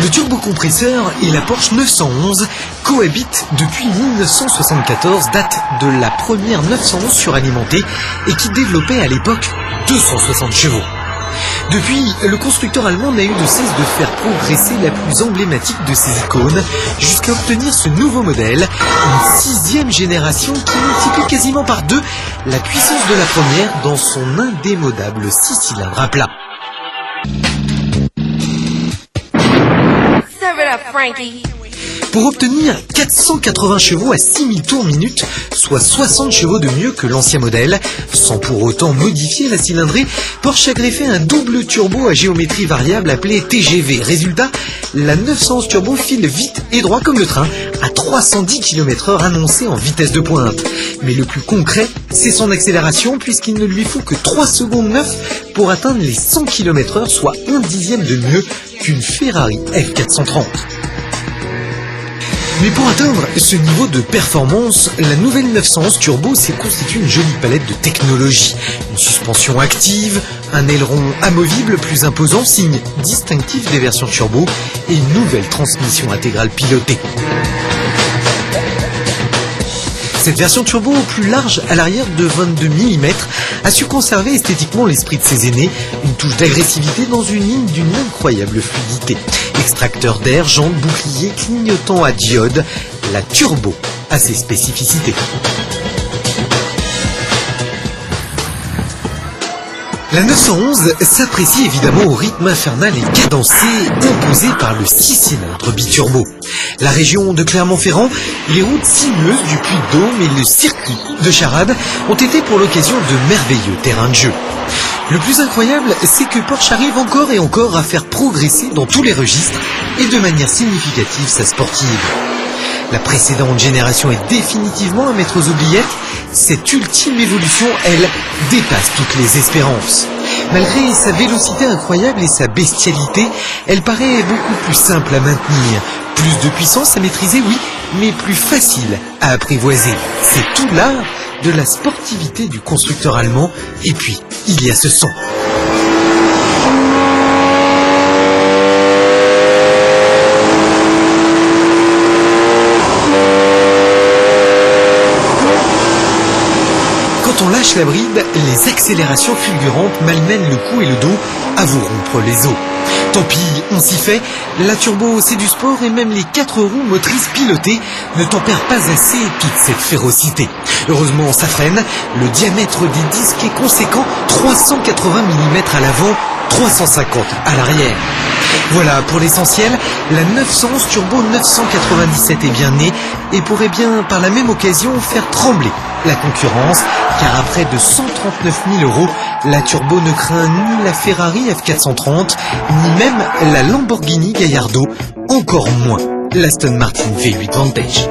Le turbocompresseur et la Porsche 911 cohabitent depuis 1974, date de la première 911 suralimentée et qui développait à l'époque 260 chevaux. Depuis, le constructeur allemand n'a eu de cesse de faire progresser la plus emblématique de ses icônes jusqu'à obtenir ce nouveau modèle, une 6e génération qui multiplie quasiment par 2 la puissance de la première dans son indémodable 6 cylindres à plat. Pour obtenir 480 chevaux à 6000 tours minute, soit 60 chevaux de mieux que l'ancien modèle, sans pour autant modifier la cylindrée, Porsche a greffé un double turbo à géométrie variable appelé TGV. Résultat, la 911 turbo file vite et droit comme le train, à 310 km/h annoncé en vitesse de pointe. Mais le plus concret, c'est son accélération, puisqu'il ne lui faut que 3 secondes 9 pour atteindre les 100 km/h, soit 1/10 de mieux qu'une Ferrari F430. Mais pour atteindre ce niveau de performance, la nouvelle 911 Turbo s'est constituée une jolie palette de technologies. Une suspension active, un aileron amovible plus imposant, signe distinctif des versions Turbo, et une nouvelle transmission intégrale pilotée. Cette version turbo plus large à l'arrière de 22 mm a su conserver esthétiquement l'esprit de ses aînés, une touche d'agressivité dans une ligne d'une incroyable fluidité. Extracteur d'air, jantes, bouclier, clignotant à diode, la turbo a ses spécificités. La 911 s'apprécie évidemment au rythme infernal et cadencé imposé par le 6 cylindres biturbo. La région de Clermont-Ferrand, les routes sinueuses du Puy-de-Dôme et le circuit de Charade ont été pour l'occasion de merveilleux terrains de jeu. Le plus incroyable, c'est que Porsche arrive encore et encore à faire progresser dans tous les registres et de manière significative sa sportive. La précédente génération est définitivement à mettre aux oubliettes. Cette ultime évolution, elle, dépasse toutes les espérances. Malgré sa vélocité incroyable et sa bestialité, elle paraît beaucoup plus simple à maintenir. Plus de puissance à maîtriser, oui, mais plus facile à apprivoiser. C'est tout l'art de la sportivité du constructeur allemand. Et puis, il y a ce son. Quand on lâche la bride, les accélérations fulgurantes malmènent le cou et le dos à vous rompre les os. Tant pis, on s'y fait, la turbo c'est du sport et même les 4 roues motrices pilotées ne tempèrent pas assez toute cette férocité. Heureusement ça freine, le diamètre des disques est conséquent, 380 mm à l'avant, 350 à l'arrière. Voilà pour l'essentiel, la 911 Turbo 997 est bien née et pourrait bien par la même occasion faire trembler la concurrence, car à près de 139 000 €, la Turbo ne craint ni la Ferrari F430, ni même la Lamborghini Gallardo, encore moins l'Aston Martin V8 Vantage.